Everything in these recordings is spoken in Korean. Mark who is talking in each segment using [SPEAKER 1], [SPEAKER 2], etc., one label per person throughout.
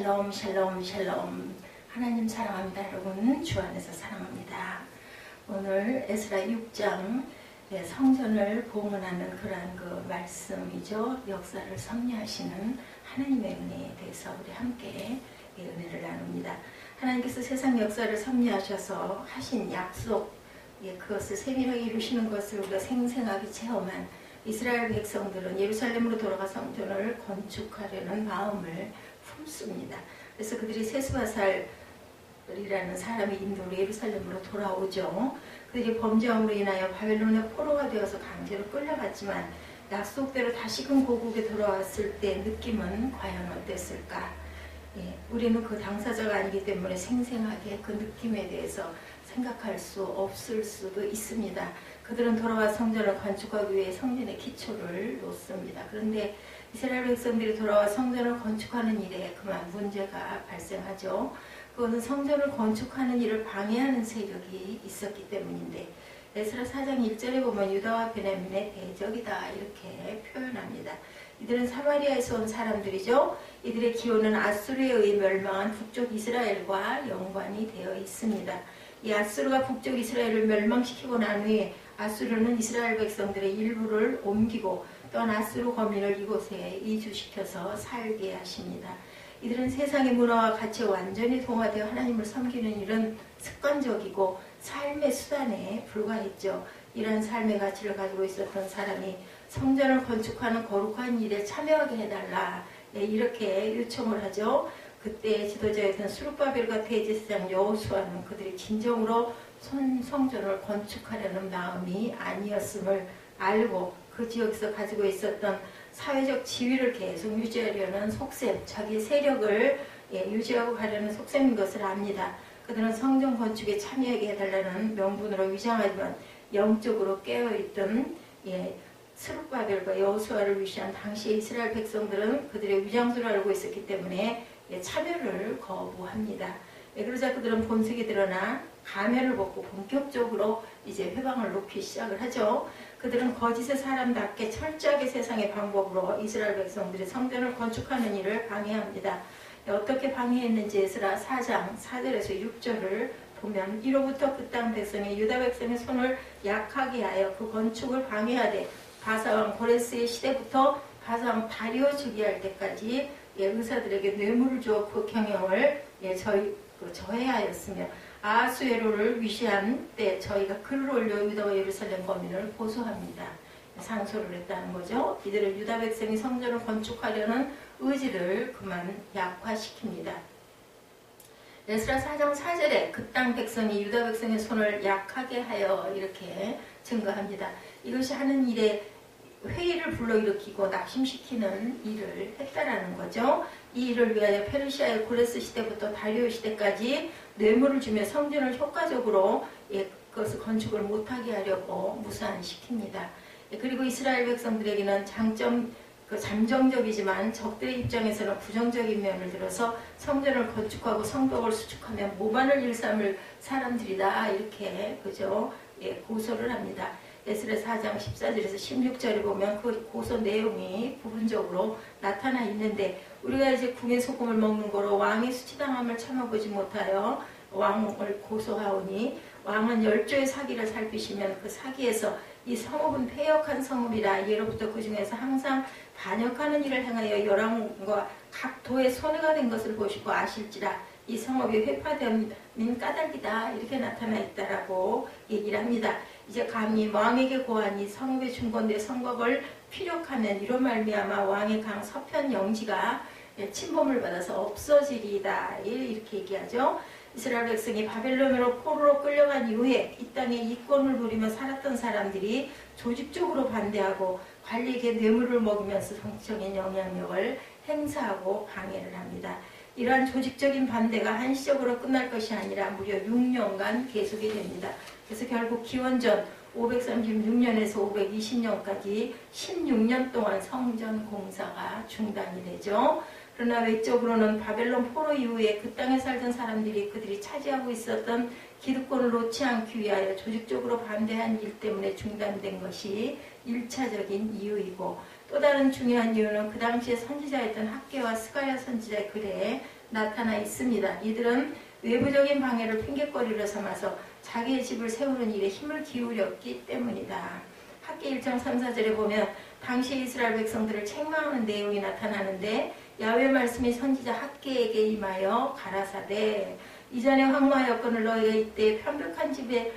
[SPEAKER 1] 샬롬 샬롬 샬롬. 하나님 사랑합니다. 여러분 주 안에서 사랑합니다. 오늘 에스라 6장 성전을 봉헌하는 그러한 그 말씀이죠. 역사를 섭리하시는 하나님의 은혜에 대해서 우리 함께 은혜를 나눕니다. 하나님께서 세상 역사를 섭리하셔서 하신 약속, 그것을 세밀하게 이루시는 것을 우리가 생생하게 체험한 이스라엘 백성들은 예루살렘으로 돌아가 성전을 건축하려는 마음을 품습니다. 그래서 그들이 세스바살이라는 사람의 인도로 예루살렘으로 돌아오죠. 그들이 범죄함으로 인하여 바벨론의 포로가 되어서 강제로 끌려갔지만 약속대로 다시금 고국에 돌아왔을 때 느낌은 과연 어땠을까? 우리는 그 당사자가 아니기 때문에 생생하게 그 느낌에 대해서 생각할 수 없을 수도 있습니다. 그들은 돌아와 성전을 건축하기 위해 성전의 기초를 놓습니다. 그런데 이스라엘 백성들이 돌아와 성전을 건축하는 일에 그만 문제가 발생하죠. 그것은 성전을 건축하는 일을 방해하는 세력이 있었기 때문인데, 에스라 4장 1절에 보면 유다와 베냐민의 대적이다 이렇게 표현합니다. 이들은 사마리아에서 온 사람들이죠. 이들의 기원은 아수르에 의해 멸망한 북쪽 이스라엘과 연관이 되어 있습니다. 이 아수르가 북쪽 이스라엘을 멸망시키고 난 후에 아수르는 이스라엘 백성들의 일부를 옮기고 또한 아수르 거민을 이곳에 이주시켜서 살게 하십니다. 이들은 세상의 문화와 가치에 완전히 동화되어 하나님을 섬기는 일은 습관적이고 삶의 수단에 불과했죠. 이러한 삶의 가치를 가지고 있었던 사람이 성전을 건축하는 거룩한 일에 참여하게 해달라, 이렇게 요청을 하죠. 그때 지도자였던 스룹바벨과 대제사장 여호수아는 그들이 진정으로 성전을 건축하려는 마음이 아니었음을 알고 그 지역에서 가지고 있었던 사회적 지위를 계속 유지하려는 속셈, 자기 세력을 유지하고 가려는 속셈인 것을 압니다. 그들은 성전 건축에 참여하게 해달라는 명분으로 위장하지만 영적으로 깨어있던 스룹바벨과 여호수아를 위시한 당시 이스라엘 백성들은 그들의 위장수를 알고 있었기 때문에 참여를 거부합니다. 그러자 그들은 본색이 드러나 가면을 벗고 본격적으로 이제 회방을 놓기 시작을 하죠. 그들은 거짓의 사람답게 철저하게 세상의 방법으로 이스라엘 백성들이 성전을 건축하는 일을 방해합니다. 어떻게 방해했는지 에스라 4장 4절에서 6절을 보면, 이로부터 그 땅 백성이 유다 백성의 손을 약하게 하여 그 건축을 방해하되 바사왕 고레스의 시대부터 바사왕 다리오 즉위할 때까지 의사들에게 뇌물을 주어 그 경영을 저해하였으며 아하수에로를 위시한 때 저희가 글을 올려 유다와 예루살렘 거민을 고소합니다. 상소를 했다는 거죠. 이들은 유다 백성이 성전을 건축하려는 의지를 그만 약화시킵니다. 에스라 4장 4절에 그 땅 백성이 유다 백성의 손을 약하게 하여 이렇게 증거합니다. 이것이 하는 일에 회의를 불러일으키고 낙심시키는 일을 했다라는 거죠. 이 일을 위하여 페르시아의 고레스 시대부터 다리오 시대까지 뇌물을 주며 성전을 효과적으로 그것을 건축을 못하게 하려고 무산시킵니다. 그리고 이스라엘 백성들에게는 잠정적이지만 적들의 입장에서는 부정적인 면을 들어서 성전을 건축하고 성벽을 수축하면 모반을 일삼을 사람들이다 이렇게 고소를 합니다. 에스라 4장 14절에서 16절에 보면 그 고소 내용이 부분적으로 나타나 있는데, 우리가 이제 궁의 소금을 먹는 거로 왕의 수치당함을 참아보지 못하여 왕을 고소하오니 왕은 10조의 사기를 살피시면 그 사기에서 이 성읍은 패역한 성읍이라 예로부터 그 중에서 항상 반역하는 일을 행하여 열왕과 각 도의 손해가 된 것을 보시고 아실지라 이 성읍이 회파됨인 까닭이다 이렇게 나타나 있다라고 얘기를 합니다. 이제 감히 왕에게 고하니 성읍의 중건대 성곽을 피력하면 이로 말미암아 왕의 강 서편 영지가 침범을 받아서 없어지리이다 이렇게 얘기하죠. 이스라엘 백성이 바벨론으로 포로로 끌려간 이후에 이 땅에 이권을 누리며 살았던 사람들이 조직적으로 반대하고 관리에게 뇌물을 먹이면서 정치적인 영향력을 행사하고 방해를 합니다. 이러한 조직적인 반대가 한시적으로 끝날 것이 아니라 무려 6년간 계속이 됩니다. 그래서 결국 기원전 536년에서 520년까지 16년 동안 성전 공사가 중단이 되죠. 그러나 외적으로는 바벨론 포로 이후에 그 땅에 살던 사람들이 그들이 차지하고 있었던 기득권을 놓지 않기 위하여 조직적으로 반대한 일 때문에 중단된 것이 1차적인 이유이고, 또 다른 중요한 이유는 그 당시에 선지자였던 학개와 스가랴 선지자의 글에 나타나 있습니다. 이들은 외부적인 방해를 핑계거리로 삼아서 자기의 집을 세우는 일에 힘을 기울였기 때문이다. 학기 1장 3, 4절에 보면 당시 이스라엘 백성들을 책망하는 내용이 나타나는데 야훼 말씀이 선지자 학기에게 임하여 가라사대 이전에 황무하였거늘 너희가 이때 편벽한 집에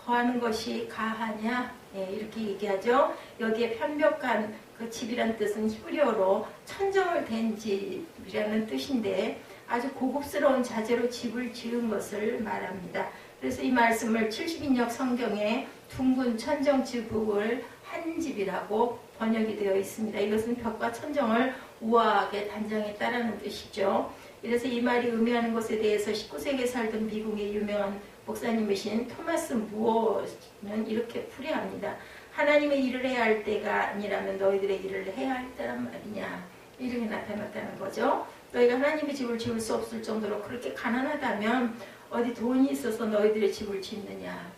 [SPEAKER 1] 거하는 것이 가하냐? 이렇게 얘기하죠. 여기에 편벽한 그 집이란 뜻은 히브리어로 천정을 댄 집이라는 뜻인데 아주 고급스러운 자재로 집을 지은 것을 말합니다. 그래서 이 말씀을 70인역 성경에 둥근 천정 지붕을 한 집이라고 번역이 되어 있습니다. 이것은 벽과 천정을 우아하게 단장했다라는 뜻이죠. 그래서 이 말이 의미하는 것에 대해서 19세기에 살던 미국의 유명한 목사님이신 토마스 무어는 이렇게 풀이합니다. 하나님의 일을 해야 할 때가 아니라면 너희들의 일을 해야 할 때란 말이냐. 이렇게 나타났다는 거죠. 너희가 하나님의 집을 지을 수 없을 정도로 그렇게 가난하다면 어디 돈이 있어서 너희들의 집을 짓느냐.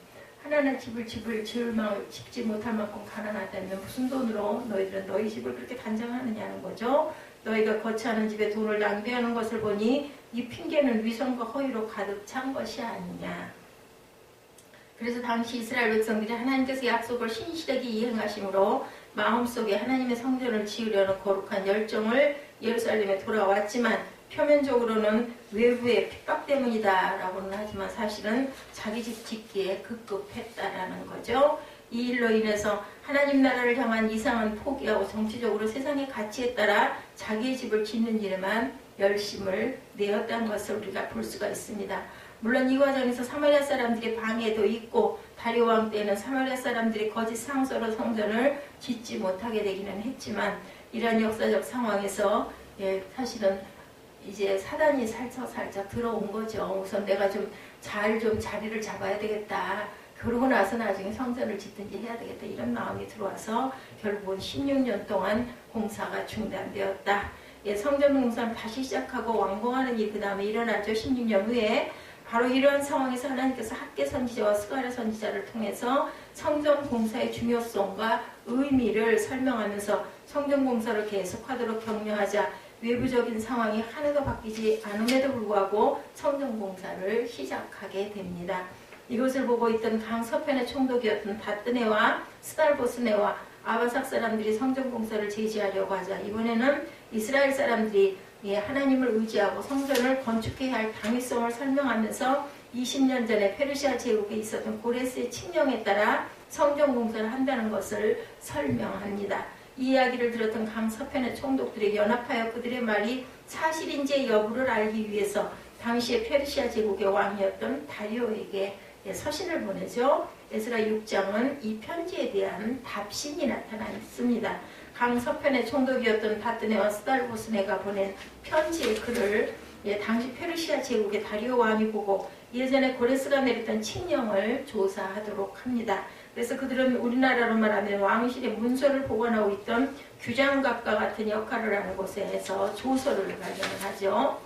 [SPEAKER 1] 하나님의 집을 짓지 못할 만큼 가난하다면 무슨 돈으로 너희들은 너희 집을 그렇게 단장하느냐는 거죠. 너희가 거처하는 집에 돈을 낭비하는 것을 보니 이 핑계는 위선과 허위로 가득 찬 것이 아니냐. 그래서 당시 이스라엘 백성들이 하나님께서 약속을 신실하게 이행하심으로 마음속에 하나님의 성전을 지으려는 거룩한 열정을 예루살렘에 돌아왔지만 표면적으로는 외부의 핍박 때문이다 라고는 하지만 사실은 자기 집 짓기에 급급했다라는 거죠. 이 일로 인해서 하나님 나라를 향한 이상은 포기하고 정치적으로 세상의 가치에 따라 자기의 집을 짓는 일에만 열심을 내었다는 것을 우리가 볼 수가 있습니다. 물론 이 과정에서 사마리아 사람들의 방해도 있고 다리오 왕 때에는 사마리아 사람들이 거짓 상소로 성전을 짓지 못하게 되기는 했지만 이러한 역사적 상황에서 사실은 이제 사단이 살짝 들어온 거죠. 우선 내가 좀 자리를 잡아야 되겠다. 그러고 나서 나중에 성전을 짓든지 해야 되겠다. 이런 마음이 들어와서 결국은 16년 동안 공사가 중단되었다. 성전 공사를 다시 시작하고 완공하는 일이 그 다음에 일어나죠. 16년 후에. 바로 이러한 상황에서 하나님께서 학개 선지자와 스가랴 선지자를 통해서 성전 공사의 중요성과 의미를 설명하면서 성전 공사를 계속하도록 격려하자 외부적인 상황이 하나도 바뀌지 않음에도 불구하고 성전 공사를 시작하게 됩니다. 이것을 보고 있던 강서편의 총독이었던 바뜨네와 스달보스네와 아바삭 사람들이 성전 공사를 제지하려고 하자 이번에는 이스라엘 사람들이 하나님을 의지하고 성전을 건축해야 할 당위성을 설명하면서 20년 전에 페르시아 제국에 있었던 고레스의 칙령에 따라 성전 공사를 한다는 것을 설명합니다. 이 이야기를 들었던 강서편의 총독들이 연합하여 그들의 말이 사실인지 여부를 알기 위해서 당시의 페르시아 제국의 왕이었던 다리오에게 서신을 보내죠. 에스라 6장은 이 편지에 대한 답신이 나타나 있습니다. 강서편의 총독이었던 바뜨네와 스달보스네가 보낸 편지의 글을 당시 페르시아 제국의 다리오 왕이 보고 예전에 고레스가 내렸던 칙령을 조사하도록 합니다. 그래서 그들은 우리나라로 말하면 왕실의 문서를 보관하고 있던 규장갑과 같은 역할을 하는 곳에서 조서를 발견을 하죠.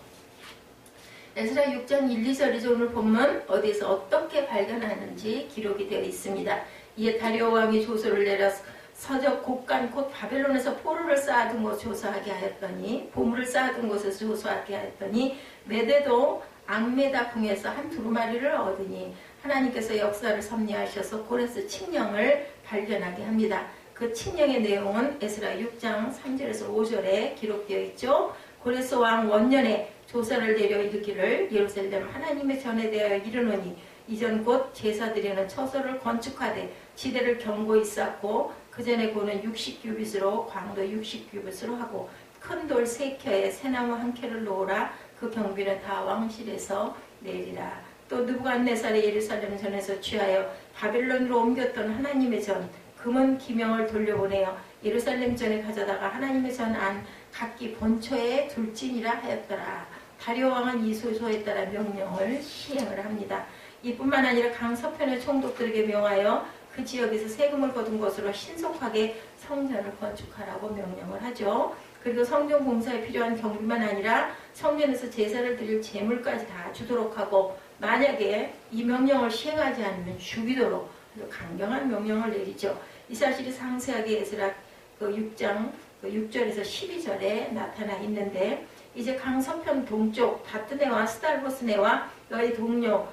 [SPEAKER 1] 에스라 6장 1, 2절이죠. 오늘 본문 어디에서 어떻게 발견하는지 기록이 되어 있습니다. 이에 다리오 왕이 조서를 내려 서적 곡간 곧 바벨론에서 포로를 쌓아둔 곳 조사하게 하였더니 보물을 쌓아둔 곳에서 조사하게 하였더니 메대도 앙메다 궁에서 한 두루마리를 얻으니 하나님께서 역사를 섭리하셔서 고레스 칙령을 발견하게 합니다. 그 칙령의 내용은 에스라 6장 3절에서 5절에 기록되어 있죠. 고레스 왕 원년에 조서를 내려 이르기를 예루살렘 하나님의 전에 대하여 이르노니 이전 곧 제사 드리는 처소를 건축하되 지대를 견고히 쌓고 그 전에 고는 60규빗으로 광도 60규빗으로 하고 큰 돌 3켜에 새나무 1켜를 놓으라. 그 경비는 다 왕실에서 내리라. 또 느부갓네살의 예루살렘 전에서 취하여 바벨론으로 옮겼던 하나님의 전 금은 기명을 돌려보내어 예루살렘 전에 가져다가 하나님의 전 안 각기 본처에 둘지니라 하였더라. 다리오 왕은 이 소서에 따라 명령을 시행을 합니다. 이뿐만 아니라 강서편의 총독들에게 명하여 그 지역에서 세금을 거둔 것으로 신속하게 성전을 건축하라고 명령을 하죠. 그리고 성전 공사에 필요한 경비만 아니라 성전에서 제사를 드릴 재물까지 다 주도록 하고 만약에 이 명령을 시행하지 않으면 죽이도록 강경한 명령을 내리죠. 이 사실이 상세하게 에스라 6장 6절에서 12절에 나타나 있는데 이제 강서편 동쪽 다뜨네와 스달보스네와 너희 동료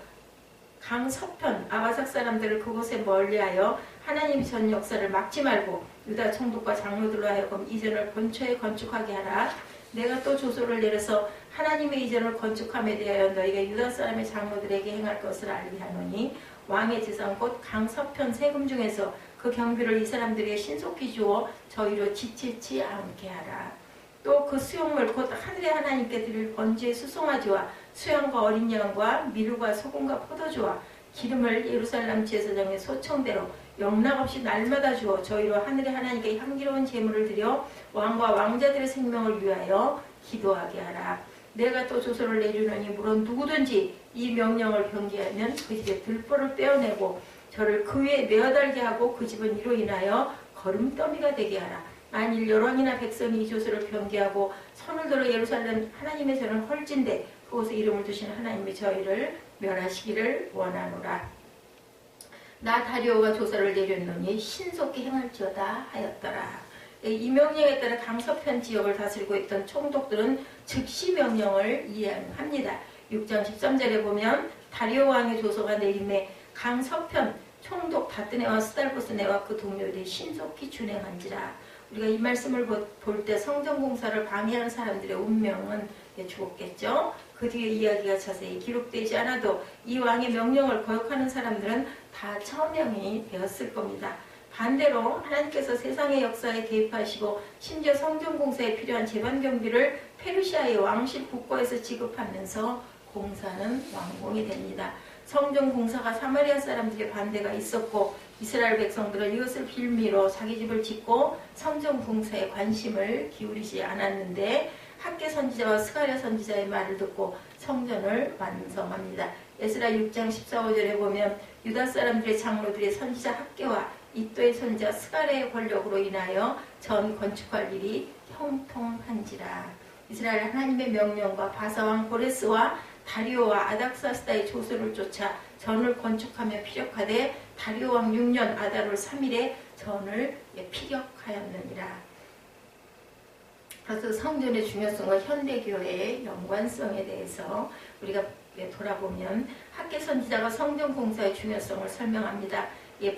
[SPEAKER 1] 강서편 아바삭 사람들을 그곳에 멀리하여 하나님의 전 역사를 막지 말고 유다 총독과 장로들로 하여금 이전을 본처에 건축하게 하라. 내가 또 조소를 내려서 하나님의 이전을 건축함에 대하여 너희가 유다 사람의 장로들에게 행할 것을 알게 하노니 왕의 재산 곧 강서편 세금 중에서 그 경비를 이 사람들에게 신속히 주어 저희로 지치지 않게 하라. 또 그 수용물 곧 하늘의 하나님께 드릴 번제의 수송아지와 수양과 어린 양과 밀과 소금과 포도주와 기름을 예루살렘 제사장의 소청대로 영락없이 날마다 주어 저희로 하늘의 하나님께 향기로운 제물을 드려 왕과 왕자들의 생명을 위하여 기도하게 하라. 내가 또 조서를 내주노니 물론 누구든지 이 명령을 변기하면 그 집에 들보를 빼어내고 저를 그 위에 메어달게 하고 그 집은 이로 인하여 거름더미가 되게 하라. 만일 여론이나 백성이 이 조서를 변기하고 손을 들어 예루살렘 하나님의 전을 헐진대 그곳에 이름을 두신 하나님이 저희를 멸하시기를 원하노라. 나 다리오가 조서를 내렸노니 신속히 행할지어다 하였더라. 이 명령에 따라 강서편 지역을 다스리고 있던 총독들은 즉시 명령을 이행합니다. 6장 13절에 보면 다리오 왕의 조서가 내림에 강서편 총독 다뜨네와 스달보스네와 그 동료들이 신속히 준행한지라. 우리가 이 말씀을 볼 때 성전공사를 방해하는 사람들의 운명은 죽었겠죠. 그 뒤에 이야기가 자세히 기록되지 않아도 이 왕의 명령을 거역하는 사람들은 다 처명이 되었을 겁니다. 반대로 하나님께서 세상의 역사에 개입하시고 심지어 성전공사에 필요한 재반 경비를 페르시아의 왕실 국고에서 지급하면서 공사는 완공이 됩니다. 성전공사가 사마리아 사람들의 반대가 있었고 이스라엘 백성들은 이것을 빌미로 자기 집을 짓고 성전공사에 관심을 기울이지 않았는데 학개 선지자와 스가랴 선지자의 말을 듣고 성전을 완성합니다. 에스라 6장 14~15절에 보면 유다 사람들의 장로들의 선지자 학개와 이또의 선지자 스가랴의 권력으로 인하여 전 건축할 일이 형통한지라. 이스라엘 하나님의 명령과 바사왕 고레스와 다리오와 아닥사스다의 조서를 쫓아 전을 건축하며 피력하되 다리오 왕 6년 아달월 3일에 전을 피력하였느니라. 그래서 성전의 중요성과 현대교회의 연관성에 대해서 우리가 돌아보면 학개 선지자가 성전 공사의 중요성을 설명합니다.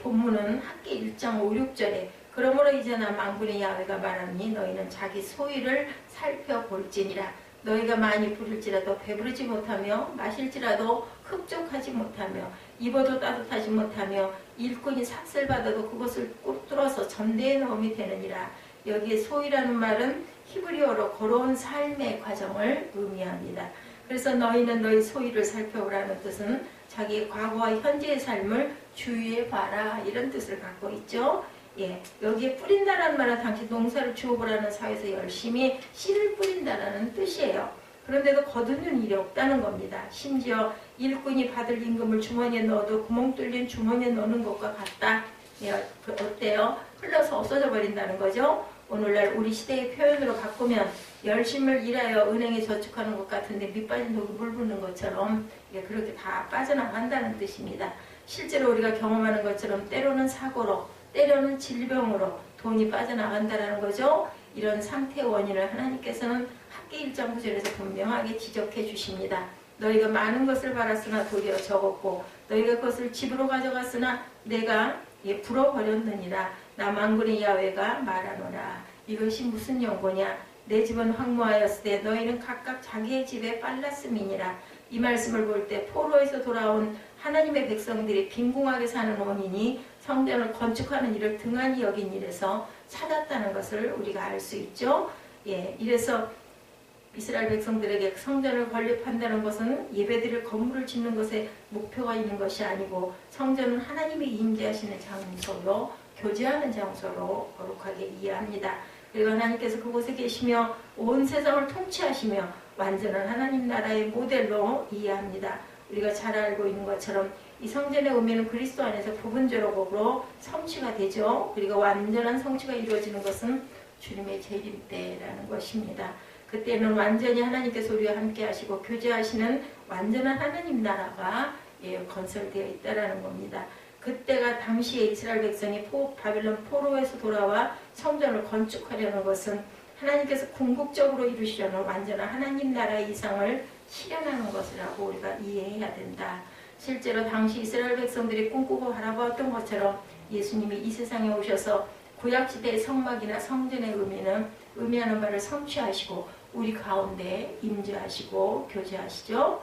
[SPEAKER 1] 본문은 학개 1장 5, 6절에 그러므로 이제 나 만군의 야훼가 말하니 너희는 자기 소위를 살펴볼지니라. 너희가 많이 부릴지라도 배부르지 못하며 마실지라도 흡족하지 못하며 입어도 따뜻하지 못하며 일꾼이 삭슬 받아도 그것을 꾹 뚫어서 전대에 넣음이 되느니라. 여기에 소위라는 말은 히브리어로 걸어온 삶의 과정을 의미합니다. 그래서 너희는 너희 소위를 살펴보라는 뜻은 자기의 과거와 현재의 삶을 주의해 봐라 이런 뜻을 갖고 있죠. 여기에 뿌린다라는 말은 당시 농사를 주어보라는 사회에서 열심히 씨를 뿌린다라는 뜻이에요. 그런데도 거두는 일이 없다는 겁니다. 심지어 일꾼이 받을 임금을 주머니에 넣어도 구멍 뚫린 주머니에 넣는 것과 같다. 어때요? 흘러서 없어져 버린다는 거죠. 오늘날 우리 시대의 표현으로 바꾸면 열심을 일하여 은행에 저축하는 것 같은데 밑빠진 독이 물 부는 것처럼 그렇게 다 빠져나간다는 뜻입니다. 실제로 우리가 경험하는 것처럼 때로는 사고로 때로는 질병으로 돈이 빠져나간다는 거죠. 이런 상태의 원인을 하나님께서는 학개 1장 9절에서 분명하게 지적해 주십니다. 너희가 많은 것을 바랐으나 도리어 적었고 너희가 그것을 집으로 가져갔으나 내가 불어버렸느니라. 나 만군의 야훼가 말하노라. 이것이 무슨 연고냐? 내 집은 황무하였을 때 너희는 각각 자기의 집에 빨랐음이니라. 이 말씀을 볼 때 포로에서 돌아온 하나님의 백성들이 빈궁하게 사는 원인이 성전을 건축하는 일을 등한히 여긴 일에서 찾았다는 것을 우리가 알 수 있죠. 이래서 이스라엘 백성들에게 성전을 건립한다는 것은 예배드릴 건물을 짓는 것에 목표가 있는 것이 아니고 성전은 하나님이 임재하시는 장소로 교제하는 장소로 거룩하게 이해합니다. 그리고 하나님께서 그곳에 계시며 온 세상을 통치하시며 완전한 하나님 나라의 모델로 이해합니다. 우리가 잘 알고 있는 것처럼 이 성전의 의미는 그리스도 안에서 부분적으로 성취가 되죠. 그리고 완전한 성취가 이루어지는 것은 주님의 재림 때라는 것입니다. 그때는 완전히 하나님께서 우리와 함께 하시고 교제하시는 완전한 하나님 나라가 건설되어 있다는 겁니다. 그때가 당시에 이스라엘 백성이 바빌론 포로에서 돌아와 성전을 건축하려는 것은 하나님께서 궁극적으로 이루시려는 완전한 하나님 나라의 이상을 실현하는 것이라고 우리가 이해해야 된다. 실제로 당시 이스라엘 백성들이 꿈꾸고 바라보았던 것처럼 예수님이 이 세상에 오셔서 구약시대의 성막이나 성전의 의미하는 바를 성취하시고 우리 가운데 임재하시고 교제하시죠.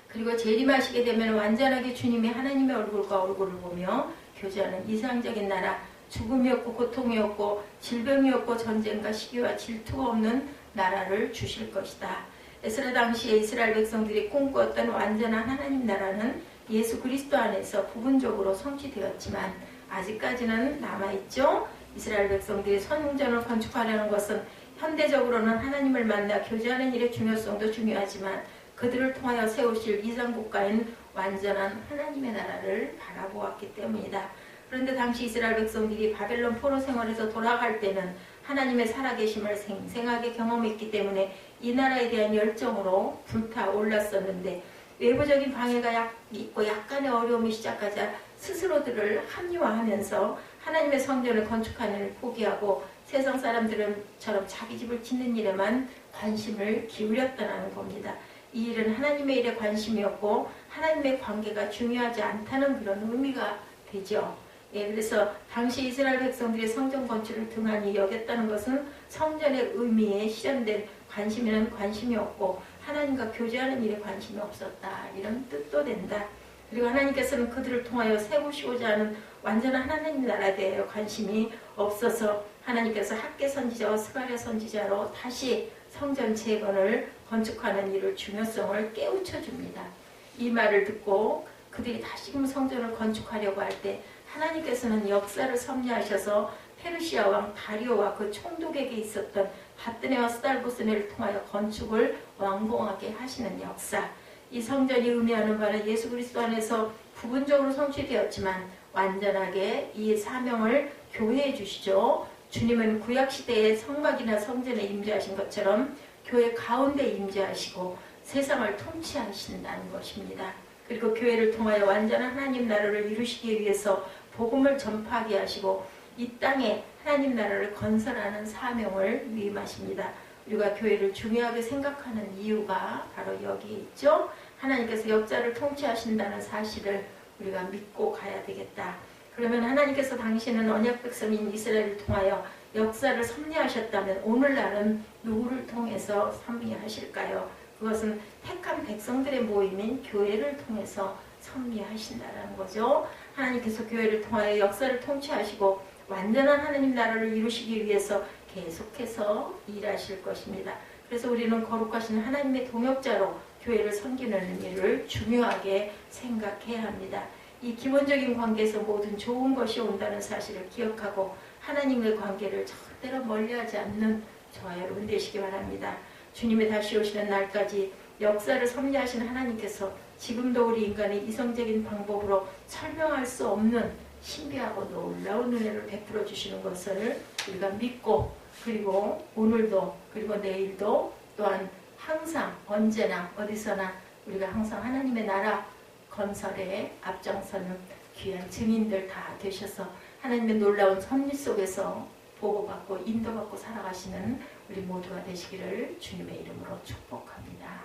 [SPEAKER 1] 그리고 재림하시게 되면 완전하게 주님이 하나님의 얼굴과 얼굴을 보며 교제하는 이상적인 나라, 죽음이 없고 고통이 없고 질병이 없고 전쟁과 시기와 질투가 없는 나라를 주실 것이다. 에스라 당시에 이스라엘 백성들이 꿈꾸었던 완전한 하나님 나라는 예수 그리스도 안에서 부분적으로 성취되었지만 아직까지는 남아있죠. 이스라엘 백성들이 성전을 건축하려는 것은 현대적으로는 하나님을 만나 교제하는 일의 중요성도 중요하지만 그들을 통하여 세우실 이상국가인 완전한 하나님의 나라를 바라보았기 때문이다. 그런데 당시 이스라엘 백성들이 바벨론 포로 생활에서 돌아갈 때는 하나님의 살아계심을 생생하게 경험했기 때문에 이 나라에 대한 열정으로 불타올랐었는데 외부적인 방해가 있고 약간의 어려움이 시작하자 스스로들을 합리화하면서 하나님의 성전을 건축하는 일을 포기하고 세상 사람들처럼 자기 집을 짓는 일에만 관심을 기울였다는 겁니다. 이 일은 하나님의 일에 관심이었고 하나님의 관계가 중요하지 않다는 그런 의미가 되죠. 그래서 당시 이스라엘 백성들이 성전 건축을 등한히 여겼다는 것은 성전의 의미에 실현된 관심에는 관심이 없고 하나님과 교제하는 일에 관심이 없었다. 이런 뜻도 된다. 그리고 하나님께서는 그들을 통하여 세우시고자 하는 완전한 하나님 나라에 대해 관심이 없어서 하나님께서 학개 선지자와 스가랴 선지자로 다시 성전 재건을 건축하는 일을 중요성을 깨우쳐 줍니다. 이 말을 듣고 그들이 다시금 성전을 건축하려고 할 때 하나님께서는 역사를 섭리하셔서 페르시아 왕 다리오와 그 총독에게 있었던 바뜨네와 스달보스네를 통하여 건축을 완공하게 하시는 역사. 이 성전이 의미하는 바는 예수 그리스도 안에서 부분적으로 성취되었지만 완전하게 이 사명을 교회에 주시죠. 주님은 구약시대의 성막이나 성전에 임재하신 것처럼 교회 가운데 임재하시고 세상을 통치하신다는 것입니다. 그리고 교회를 통하여 완전한 하나님 나라를 이루시기 위해서 복음을 전파하게 하시고 이 땅에 하나님 나라를 건설하는 사명을 위임하십니다. 우리가 교회를 중요하게 생각하는 이유가 바로 여기에 있죠. 하나님께서 역사를 통치하신다는 사실을 우리가 믿고 가야 되겠다. 그러면 하나님께서 당신은 언약 백성인 이스라엘을 통하여 역사를 섭리하셨다면 오늘날은 누구를 통해서 섭리하실까요? 그것은 택한 백성들의 모임인 교회를 통해서 섭리하신다는 거죠. 하나님께서 교회를 통하여 역사를 통치하시고 완전한 하나님 나라를 이루시기 위해서 계속해서 일하실 것입니다. 그래서 우리는 거룩하신 하나님의 동역자로 교회를 섬기는 일을 중요하게 생각해야 합니다. 이 기본적인 관계에서 모든 좋은 것이 온다는 사실을 기억하고 하나님의 관계를 절대로 멀리하지 않는 저와 여러분 되시기 바랍니다. 주님이 다시 오시는 날까지 역사를 섭리하신 하나님께서 지금도 우리 인간의 이성적인 방법으로 설명할 수 없는 신비하고 놀라운 은혜를 베풀어 주시는 것을 우리가 믿고 그리고 오늘도 그리고 내일도 또한 항상 언제나 어디서나 우리가 항상 하나님의 나라 건설에 앞장서는 귀한 증인들 다 되셔서 하나님의 놀라운 섭리 속에서 보호받고 인도받고 살아가시는 우리 모두가 되시기를 주님의 이름으로 축복합니다.